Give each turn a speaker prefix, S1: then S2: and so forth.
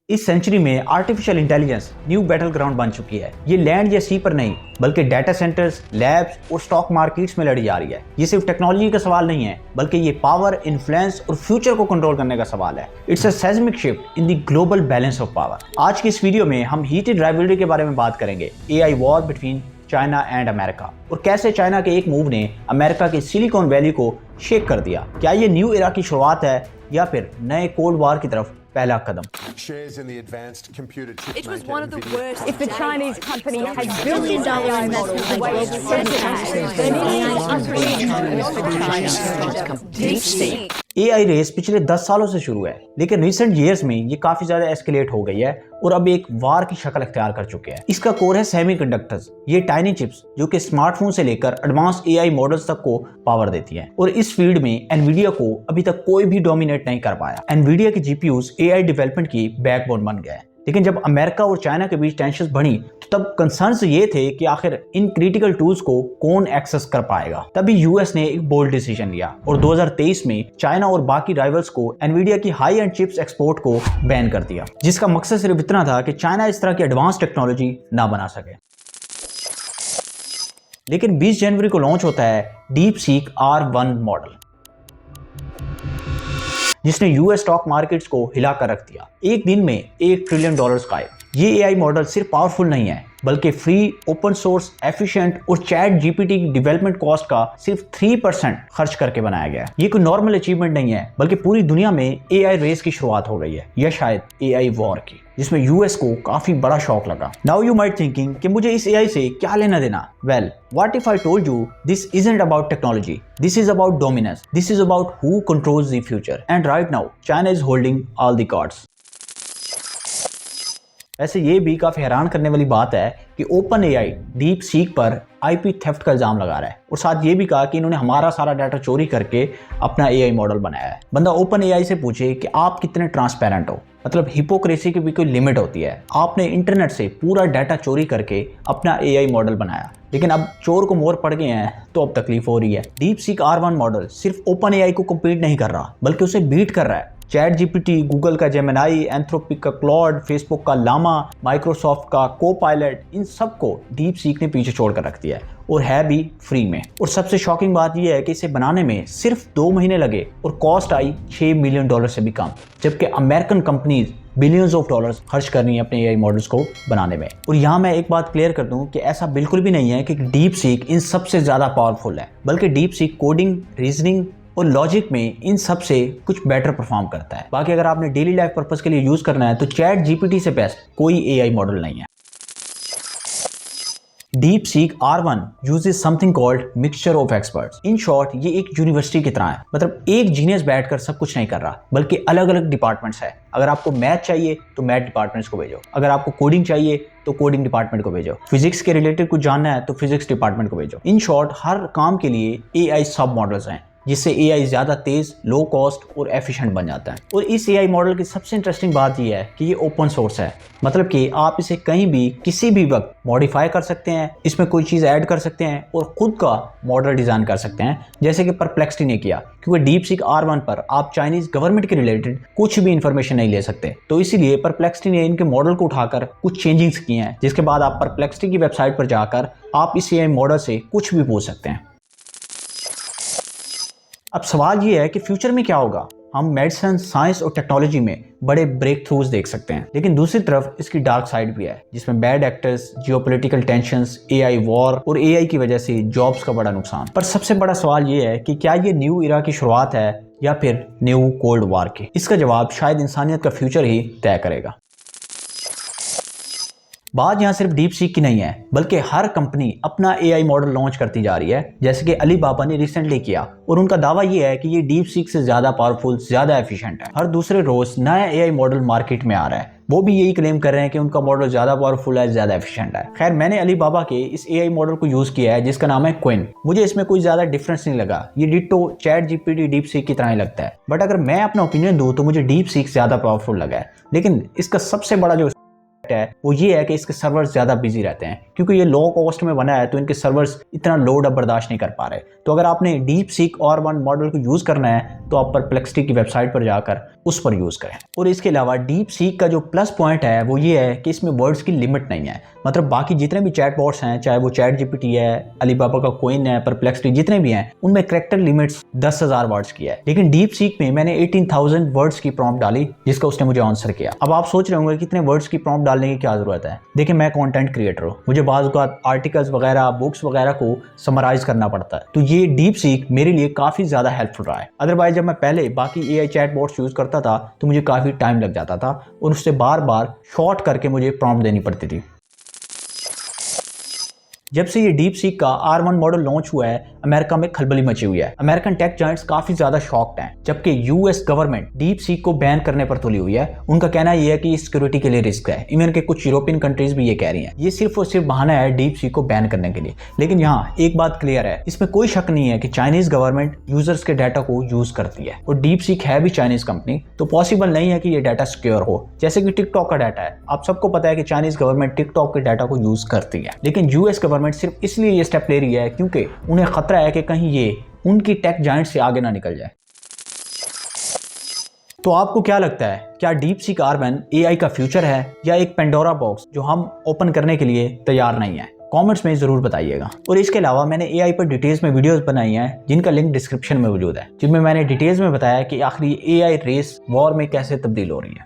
S1: इस सेंचुरी में artificial intelligence new battle ground बन चुकी है। ये लैंड या सी पर नहीं बल्कि डाटा सेंटर्स, लैब्स और स्टॉक मार्केट्स में लड़ी जा रही है। ये सिर्फ टेक्नोलॉजी का सवाल नहीं है बल्कि ये पावर, इन्फ्लुएंस और फ्यूचर को कंट्रोल करने का सवाल है। It's a seismic shift in the global balance of power. आज की इस वीडियो में हम हीटेड राइवलरी के बारे में बात करेंगे, AI war between China and America, और कैसे चाइना के एक मूव ने अमेरिका के सिलिकॉन वैली को शेक कर दिया। क्या ये न्यू एरा की शुरुआत है या फिर नए कोल्ड वॉर की तरफ पहला कदम?
S2: It was one of the worst.
S3: If the Chinese company had
S2: $1
S3: billion-dollar investment the way it said it had, then it is
S2: DeepSeek.
S1: AI race पिछले 10 सालों से शुरू है, लेकिन रिसेंट ईयर्स में ये काफी ज्यादा एस्केलेट हो गई है और अब एक वार की शक्ल इख्तियार कर चुके हैं। इसका कोर है सेमीकंडक्टर्स, ये टाइनी चिप्स जो कि स्मार्टफोन से लेकर एडवांस एआई मॉडल्स तक को पावर देती हैं। और इस फील्ड में एनवीडिया को अभी तक कोई भी डोमिनेट नहीं कर पाया। एनवीडिया की जीपीयूज एआई डेवलपमेंट की बैकबोन बन गए। लेकिन जब अमेरिका और चाइना के बीच टेंशंस बढ़ी तो तब कंसर्न्स ये थे कि आखिर इन क्रिटिकल टूल्स को कौन एक्सेस कर पाएगा। तभी यूएस ने एक बोल्ड डिसीजन लिया और 2023 में चाइना और बाकी राइवल्स को एनवीडिया की हाई एंड चिप्स एक्सपोर्ट को बैन कर दिया, जिसका मकसद सिर्फ इतना था कि चाइना इस तरह की एडवांस टेक्नोलॉजी ना बना सके। लेकिन 20 जनवरी को लॉन्च होता है DeepSeek R1 मॉडल, जिसने यूएस स्टॉक मार्केट्स को हिलाकर रख दिया। एक दिन में $1 ट्रिलियन गायब। ये एआई मॉडल सिर्फ पावरफुल नहीं है बल्कि फ्री, ओपन सोर्स, एफिशिएंट और चैट जीपीटी की डेवलपमेंट कॉस्ट का सिर्फ 3% खर्च करके बनाया गया है। ये कोई नॉर्मल अचीवमेंट नहीं है बल्कि पूरी दुनिया में एआई रेस की शुरुआत हो गई है, या शायद एआई वॉर की, जिसमें यूएस को काफी बड़ा शॉक लगा। नाउ यू माइट थिंकिंग कि मुझे इस एआई से क्या लेना देना। Well, what if I told you this isn't about technology, this is about dominance, this is about who controls the future, and right now China is holding all the cards. वैसे ये भी काफी हैरान करने वाली बात है कि ओपन एआई DeepSeek पर आईपी थेफ्ट का इल्जाम लगा रहा है और साथ ये भी कहा कि इन्होंने हमारा सारा डाटा चोरी करके अपना एआई मॉडल बनाया है। बंदा ओपन एआई से पूछे कि आप कितने ट्रांसपेरेंट हो, मतलब हिपोक्रेसी की भी कोई लिमिट होती है। आपने इंटरनेट से पूरा डाटा चोरी करके अपना एआई मॉडल बनाया, लेकिन अब चोर को मोर पड़ गए हैं तो अब तकलीफ हो रही है। DeepSeek R1 मॉडल सिर्फ ओपन एआई को कम्पीट नहीं कर रहा बल्कि उसे बीट कर रहा है। चैट जीपीटी, गूगल का जेमिनाई, एंथ्रोपिक का क्लॉड, फेसबुक का लामा, माइक्रोसॉफ्ट का कोपायलट, इन सबको DeepSeek ने पीछे छोड़ कर रख दिया है, और है भी फ्री में। और सबसे शॉकिंग बात यह है कि इसे बनाने में सिर्फ 2 महीने लगे और कॉस्ट आई $6 मिलियन से भी कम, जबकि American companies billions of dollars खर्च कर रही हैं अपने एआई मॉडल्स को बनाने में। और यहाँ मैं एक बात क्लियर कर दूं कि ऐसा बिल्कुल भी नहीं है कि DeepSeek इन सबसे ज्यादा पावरफुल है, बल्कि DeepSeek कोडिंग, रीजनिंग और लॉजिक में इन सब से कुछ बेटर परफॉर्म करता है। बाकी अगर आपने डेली लाइफ पर्पस के लिए यूज करना है तो चैट जीपीटी से बेस्ट कोई एआई मॉडल नहीं है। DeepSeek R1 uses something called mixture of experts. In short, ये एक यूनिवर्सिटी की तरह है, मतलब एक जीनियस बैठकर सब कुछ नहीं कर रहा बल्कि अलग अलग डिपार्टमेंट्स है। अगर आपको मैथ चाहिए तो मैथ डिपार्टमेंट्स को भेजो, अगर आपको कोडिंग चाहिए तो कोडिंग डिपार्टमेंट को भेजो, फिजिक्स के रिलेटेड कुछ जानना है तो फिजिक्स डिपार्टमेंट को भेजो। इन शॉर्ट, हर काम के लिए एआई सब मॉडल्स हैं, जिससे एआई ज्यादा तेज, लो कॉस्ट और एफिशिएंट बन जाता है। और इस एआई मॉडल की सबसे इंटरेस्टिंग बात यह है कि ये ओपन सोर्स है, मतलब कि आप इसे कहीं भी किसी भी वक्त मॉडिफाई कर सकते हैं, इसमें कोई चीज़ ऐड कर सकते हैं और खुद का मॉडल डिज़ाइन कर सकते हैं, जैसे कि परप्लेक्सिटी ने किया। क्योंकि DeepSeek R1 पर आप चाइनीज गवर्नमेंट के रिलेटेड कुछ भी इंफॉर्मेशन नहीं ले सकते, तो इसीलिए परप्लेक्सिटी ने इनके मॉडल को उठाकर कुछ चेंजिंग्स किए हैं, जिसके बाद आप परप्लेक्सिटी की वेबसाइट पर जाकर आप इस एआई मॉडल से कुछ भी पूछ सकते हैं। अब सवाल ये है कि फ्यूचर में क्या होगा। हम मेडिसिन, साइंस और टेक्नोलॉजी में बड़े ब्रेक थ्रूज देख सकते हैं, लेकिन दूसरी तरफ इसकी डार्क साइड भी है, जिसमें bad actors, geopolitical tensions, AI war और एआई की वजह से जॉब्स का बड़ा नुकसान। पर सबसे बड़ा सवाल ये है कि क्या ये न्यू इरा की शुरुआत है या फिर न्यू कोल्ड वॉर की? इसका जवाब शायद इंसानियत का फ्यूचर ही तय करेगा। बात यहाँ सिर्फ DeepSeek की नहीं है बल्कि हर कंपनी अपना एआई मॉडल लॉन्च करती जा रही है, जैसे कि अलीबाबा ने रिसेंटली किया, और उनका दावा यह है कि ये DeepSeek से ज्यादा पावरफुल, ज्यादा एफिशिएंट है। हर दूसरे रोज नया एआई मॉडल मार्केट में आ रहा है, वो भी यही क्लेम कर रहे हैं कि उनका मॉडल ज्यादा पावरफुल है, ज्यादा एफिशिएंट है। खैर, मैंने अलीबाबा के इस एआई मॉडल को यूज किया है जिसका नाम है क्विन। मुझे इसमें कोई ज्यादा डिफरेंस नहीं लगा, ये डिट्टो चैट जीपीटी DeepSeek की तरह ही लगता है। बट अगर मैं अपना ओपिनियन दूं तो मुझे DeepSeek ज्यादा पावरफुल लगा है। लेकिन इसका सबसे बड़ा जो है वो ये है कि इसके सर्वर्स ज़्यादा बिजी रहते हैं, क्योंकि ये लो कॉस्ट में बना है तो इनके सर्वर्स इतना लोड अब बर्दाश्त नहीं कर पा रहे। तो अगर आपने डीप सीक R1 मॉडल को यूज़ करना है तो आप परप्लेक्सिटी की वेबसाइट पर जाकर उस पर यूज़ करें। और इसके अलावा डीप सीक का जो प्लस पॉइंट है वो ये है कि इसमें वर्ड्स की लिमिट नहीं है। मतलब बाकी जितने भी चैट बॉट्स हैं, चाहे वो चैट जीपीटी है, अलीबाबा का कोइन है, परप्लेक्सिटी, जितने भी हैं, उनमें कैरेक्टर लिमिट्स 10,000 वर्ड्स की है। लेकिन डीप सीक में मैंने 18,000 वर्ड्स की प्रॉम्प्ट डाली जिसका उसने मुझे आंसर किया। अब आप सोच रहे होंगे कितने वर्ड्स की प्रॉम्प्ट डालने की क्या जरूरत है। देखिए, मैं कंटेंट क्रिएटर हूँ, मुझे बाज़ आर्टिकल्स वगैरह, बुक्स वगैरह को समराइज करना पड़ता है, तो ये डीप सीक मेरे लिए काफ़ी ज़्यादा हेल्पफुल रहा है। अदरवाइज जब मैं पहले बाकी AI चैट बॉट्स यूज़ करता था तो मुझे काफ़ी टाइम लग जाता था और उससे बार बार शॉर्ट करके मुझे प्रॉम्प्ट देनी पड़ती थी। जब से ये डीप सीक का R1 मॉडल लॉन्च हुआ है, अमेरिका में खलबली मची हुई है। अमेरिकन टेक जायंट्स काफी ज्यादा शॉक्ड हैं, जबकि यूएस गवर्नमेंट डीप सीक को बैन करने पर तुली हुई है। उनका कहना यह है कि ये सिक्योरिटी के लिए रिस्क है। इवन के कुछ यूरोपियन कंट्रीज भी ये कह रही हैं। ये सिर्फ और सिर्फ बहाना है डीप सीक को बैन करने के लिए। लेकिन यहाँ एक बात क्लियर है, इसमें कोई शक नहीं है कि चाइनीज गवर्नमेंट यूजर्स के डाटा को यूज करती है और डीप सीक है भी चाइनीज कंपनी, तो पॉसिबल नहीं है कि ये डाटा सिक्योर हो। जैसे कि टिकटॉक का डाटा है, आप सबको पता है कि चाइनीज गवर्नमेंट टिकटॉक के डाटा को यूज करती है, लेकिन यूएस गवर्नमेंट सिर्फ इसलिए ये स्टेप ले रही है क्योंकि उन्हें खतरा है कि कहीं ये उनकी टेक जायंट से आगे ना निकल जाए। तो आपको क्या लगता है, क्या डीप सीक R1 AI का फ्यूचर है या एक पेंडोरा बॉक्स जो हम ओपन करने के लिए तैयार नहीं है? कमेंट्स में जरूर बताइएगा। और इसके अलावा मैंने AI पर डिटेल्स में वीडियोस बनाई हैं जिनका लिंक डिस्क्रिप्शन में मौजूद है, जिनमें मैंने डिटेल्स में बताया कि आखिर AI रेस वॉर में कैसे तब्दील हो रही है।